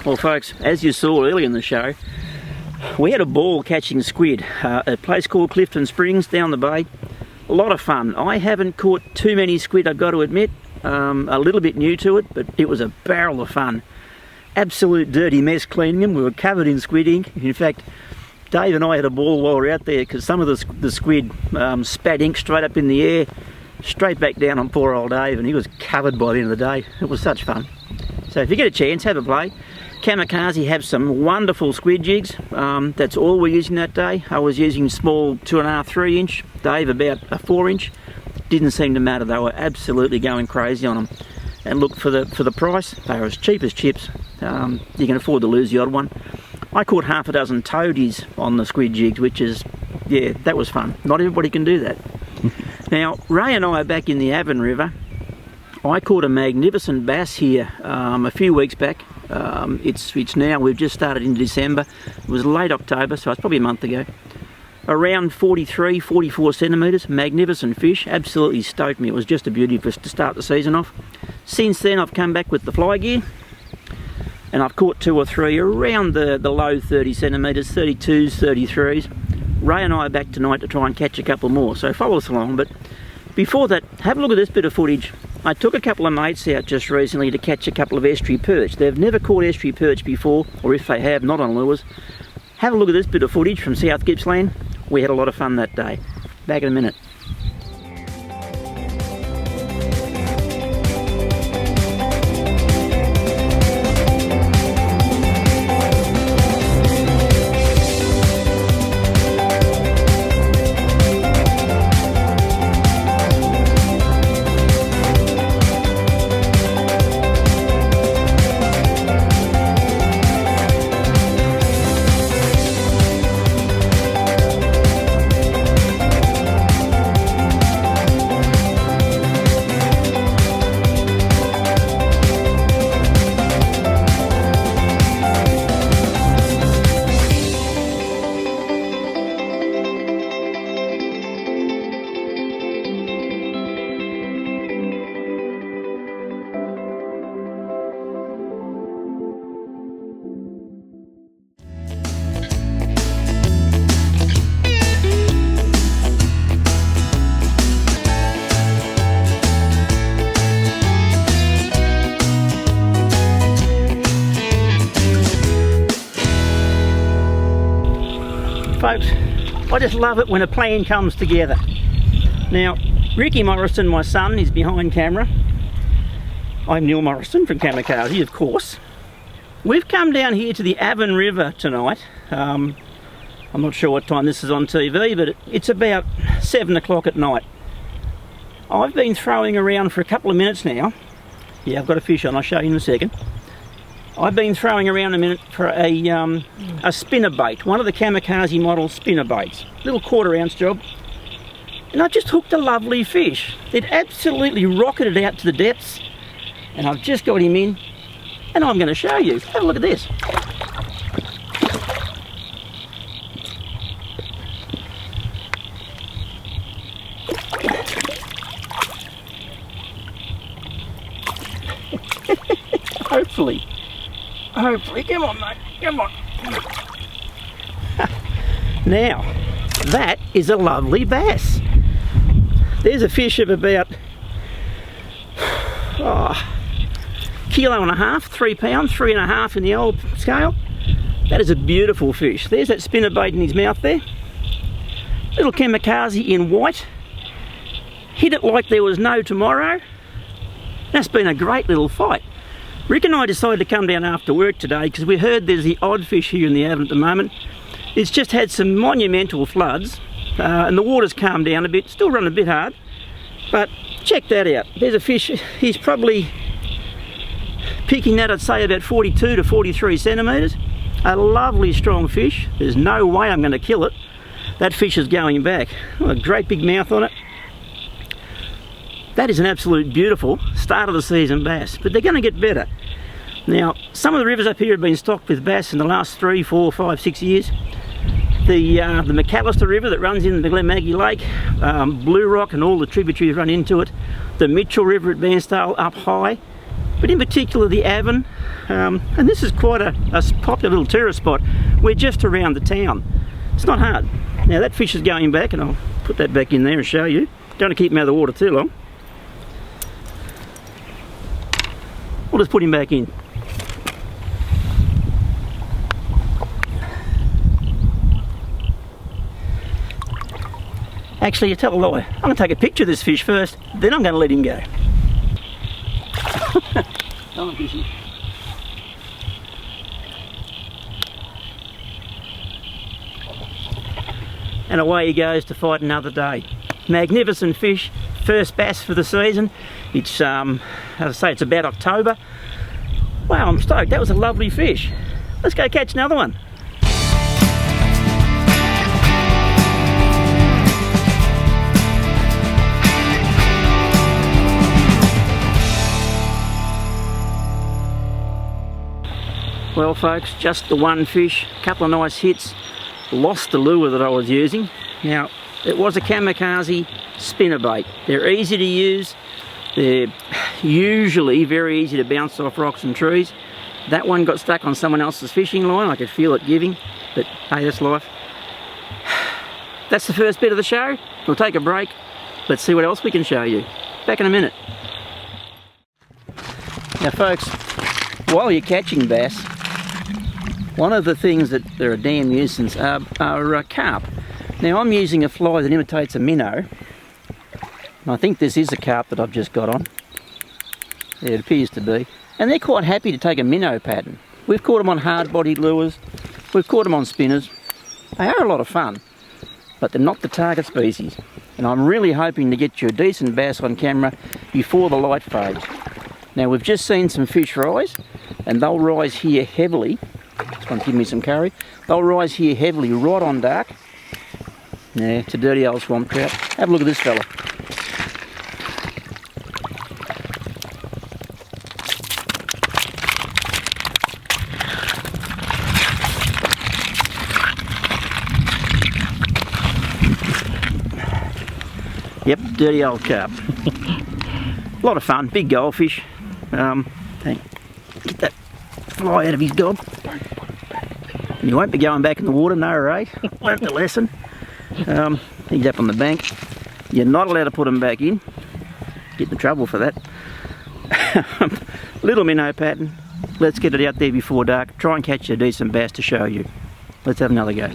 Well folks, as you saw earlier in the show, we had a ball catching squid at a place called Clifton Springs down the bay. A lot of fun. I haven't caught too many squid, I've got to admit. A little bit new to it, but it was a barrel of fun. Absolute dirty mess cleaning them. We were covered in squid ink. In fact, Dave and I had a ball while we were out there because some of the squid spat ink straight up in the air, straight back down on poor old Dave, and he was covered by the end of the day. It was such fun. So if you get a chance, have a play. Kamikaze have some wonderful squid jigs. That's all we're using that day. I was using small 2.5, 3 inch. Dave about a 4 inch. Didn't seem to matter. They were absolutely going crazy on them. And look, for the price, they were as cheap as chips. You can afford to lose the odd one. I caught half a dozen toadies on the squid jigs, which is, yeah, that was fun. Not everybody can do that. Now, Ray and I are back in the Avon River. I caught a magnificent bass here a few weeks back. It's now, we've just started in December. It was late October, so it's probably a month ago. Around 43, 44 centimetres, magnificent fish, absolutely stoked me. It was just a beauty for us to start the season off. Since then I've come back with the fly gear and I've caught 2 or 3 around the low 30 centimetres, 32s, 33s. Ray and I are back tonight to try and catch a couple more, so follow us along. But before that, have a look at this bit of footage. I took a couple of mates out just recently to catch a couple of estuary perch. They've never caught estuary perch before, or if they have, not on lures. Have a look at this bit of footage from South Gippsland. We had a lot of fun that day. Back in a minute. Folks, I just love it when a plan comes together. Now, Ricky Morrison, my son, is behind camera. I'm Neil Morrison from Kamikaze, of course. We've come down here to the Avon River tonight. I'm not sure what time this is on TV, but it's about 7 o'clock at night. I've been throwing around for a couple of minutes now. Yeah, I've got a fish on, I'll show you in a second. I've been throwing around a minute for a spinner bait, one of the Kamikaze model spinner baits. Little 1/4 ounce job. And I just hooked a lovely fish. It absolutely rocketed out to the depths. And I've just got him in. And I'm going to show you. Have a look at this. Hopefully, come on mate, come on. Now, that is a lovely bass. There's a fish of about 1.5 kilos, 3 pounds, 3.5 in the old scale. That is a beautiful fish. There's that spinner bait in his mouth there. Little Kamikaze in white. Hit it like there was no tomorrow. That's been a great little fight. Rick and I decided to come down after work today because we heard there's the odd fish here in the Avon at the moment. It's just had some monumental floods and the water's calmed down a bit, still running a bit hard, but check that out. There's a fish, he's probably picking that, I'd say about 42 to 43 centimetres. A lovely strong fish. There's no way I'm going to kill it. That fish is going back. Oh, a great big mouth on it. That is an absolute beautiful start of the season bass, but they're going to get better. Now, some of the rivers up here have been stocked with bass in the last 3, 4, 5, 6 years. The McAllister River that runs in the Glen Maggie Lake, Blue Rock and all the tributaries run into it. The Mitchell River at Bairnsdale up high. but in particular the Avon. And this is quite a popular little tourist spot. We're just around the town. It's not hard. Now that fish is going back, and I'll put that back in there and show you. Don't want to keep him out of the water too long. We'll just put him back in. Actually, you tell a lie. I'm going to take a picture of this fish first, then I'm going to let him go. Come on, fishy. And away he goes to fight another day. Magnificent fish, first bass for the season. It's, as I say, it's about October. Wow, I'm stoked. That was a lovely fish. Let's go catch another one. Well folks, just the one fish, a couple of nice hits, lost the lure that I was using. Now, it was a Kamikaze spinnerbait. They're easy to use, they're usually very easy to bounce off rocks and trees. That one got stuck on someone else's fishing line, I could feel it giving, but hey, that's life. That's the first bit of the show. We'll take a break, let's see what else we can show you. Back in a minute. Now folks, while you're catching bass, one of the things that are a damn nuisance are carp. Now I'm using a fly that imitates a minnow. And I think this is a carp that I've just got on. Yeah, it appears to be. And they're quite happy to take a minnow pattern. We've caught them on hard-bodied lures. We've caught them on spinners. They are a lot of fun, but they're not the target species. And I'm really hoping to get you a decent bass on camera before the light fades. Now we've just seen some fish rise, and they'll rise here heavily. This one's giving me some curry. They'll rise here heavily right on dark. Yeah, it's a dirty old swamp trout. Have a look at this fella. Yep, dirty old carp. A lot of fun, big goldfish. Get that fly out of his gob. And you won't be going back in the water, no right? Learned the lesson. He's up on the bank. You're not allowed to put him back in. Get in trouble for that. Little minnow pattern. Let's get it out there before dark. Try and catch a decent bass to show you. Let's have another go.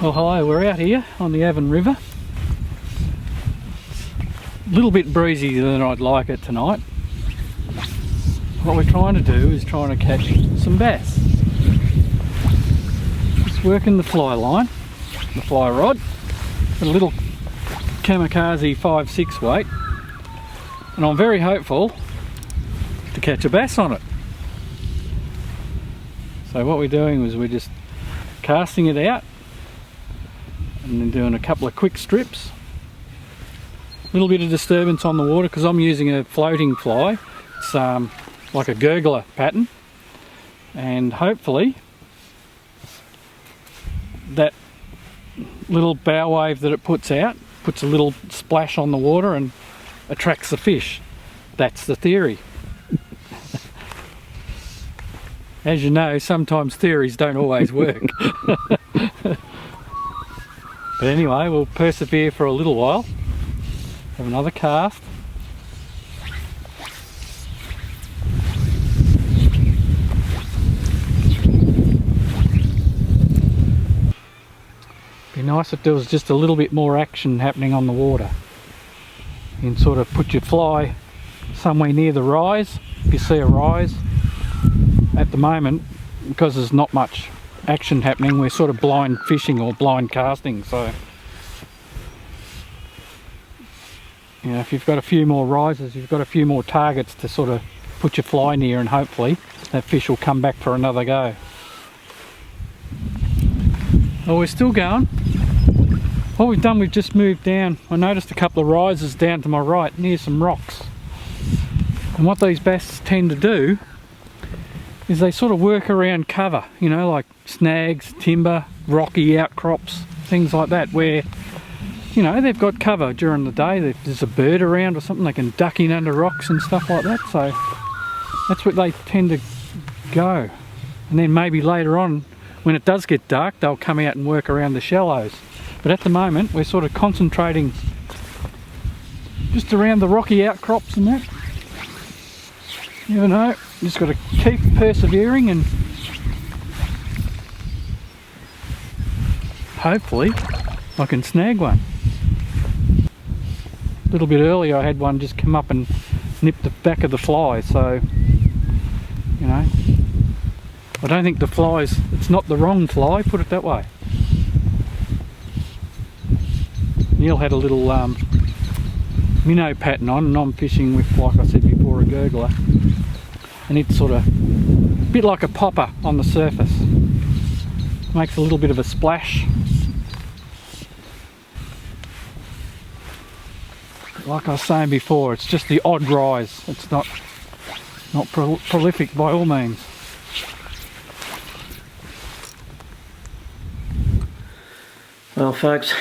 Well, hi, we're out here on the Avon River. A little bit breezier than I'd like it tonight. What we're trying to do is trying to catch some bass. Just working the fly line, the fly rod, a little Kamikaze 5/6 weight, and I'm very hopeful to catch a bass on it. So what we're doing is we're just casting it out and then doing a couple of quick strips. A little bit of disturbance on the water because I'm using a floating fly. It's like a gurgler pattern, and hopefully that little bow wave that it puts out puts a little splash on the water and attracts the fish. That's the theory. As you know, sometimes theories don't always work. But anyway, we'll persevere for a little while. Have another cast. Be nice if there was just a little bit more action happening on the water. You can sort of put your fly somewhere near the rise, if you see a rise. At the moment, because there's not much action happening, we're sort of blind fishing or blind casting, so you know, if you've got a few more rises, you've got a few more targets to sort of put your fly near, and hopefully that fish will come back for another go. Well, we're still going. What we've done, we've just moved down. I noticed a couple of rises down to my right near some rocks. And what these bass tend to do is they sort of work around cover, you know, like snags, timber, rocky outcrops, things like that, where, you know, they've got cover during the day. If there's a bird around or something, they can duck in under rocks and stuff like that. So that's where they tend to go. And then maybe later on, when it does get dark, they'll come out and work around the shallows. But at the moment, we're sort of concentrating just around the rocky outcrops and that. You never know, just got to keep persevering, and hopefully I can snag one. A little bit earlier I had one just come up and nip the back of the fly, so, you know, I don't think the fly's, it's not the wrong fly, put it that way. Neil had a little minnow pattern on, and I'm fishing with, like I said before, a gurgler, and it's sort of a bit like a popper on the surface. Makes a little bit of a splash. Like I was saying before, it's just the odd rise. It's not prolific by all means. Well folks,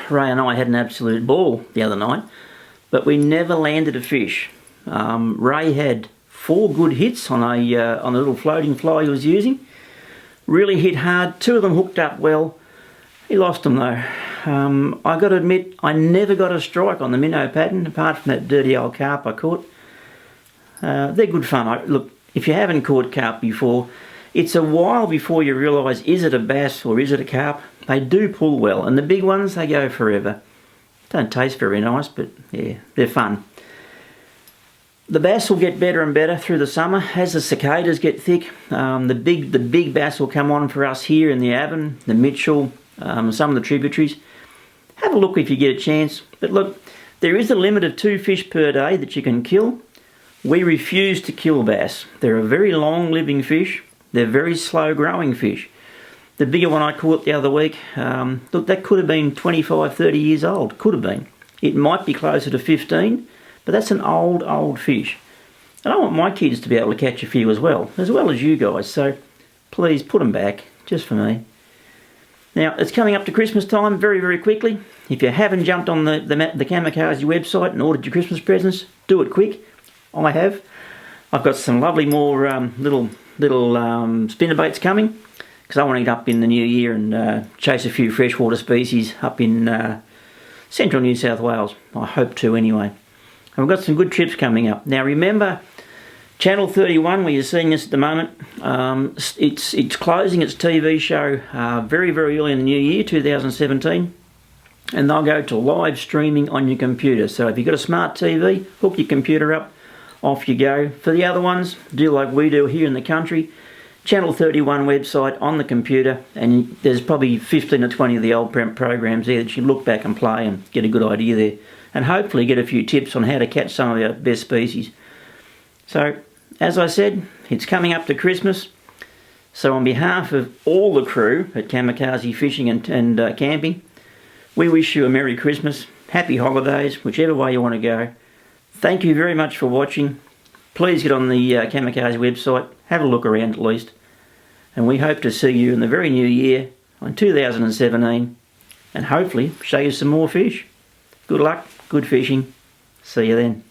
Ray and I had an absolute ball the other night, but we never landed a fish. Ray had 4 good hits on a little floating fly he was using. Really hit hard, 2 of them hooked up well. He lost them though. I got to admit, I never got a strike on the minnow pattern, apart from that dirty old carp I caught. They're good fun. Look, if you haven't caught carp before, it's a while before you realise, is it a bass or is it a carp? They do pull well, and the big ones, they go forever. Don't taste very nice, but yeah, they're fun. The bass will get better and better through the summer as the cicadas get thick. The big bass will come on for us here in the Avon, the Mitchell, some of the tributaries. Have a look if you get a chance. But look, there is a limit of 2 fish per day that you can kill. We refuse to kill bass. They're a very long living fish. They're very slow growing fish. The bigger one I caught the other week, look, that could have been 25, 30 years old. Could have been. It might be closer to 15, but that's an old fish. And I want my kids to be able to catch a few as well as you guys. So please put them back, just for me. Now, it's coming up to Christmas time very, very quickly. If you haven't jumped on the Kamikaze website and ordered your Christmas presents, do it quick. I have. I've got some lovely more little spinnerbaits coming, because I want to get up in the new year and chase a few freshwater species up in central New South Wales. I hope to anyway. And we've got some good trips coming up. Now remember, Channel 31, where you're seeing this at the moment, it's closing its TV show very, very early in the new year, 2017. And they'll go to live streaming on your computer. So if you've got a smart TV, hook your computer up, off you go. For the other ones, do like we do here in the country. Channel 31 website on the computer, and there's probably 15 or 20 of the old programs there that you look back and play and get a good idea there, and hopefully get a few tips on how to catch some of our best species. So, as I said, it's coming up to Christmas, so on behalf of all the crew at Kamikaze Fishing and Camping, we wish you a Merry Christmas, Happy Holidays, whichever way you want to go. Thank you very much for watching. Please get on the Kamikaze website, have a look around at least, and we hope to see you in the very new year on 2017, and hopefully show you some more fish. Good luck, good fishing, see you then.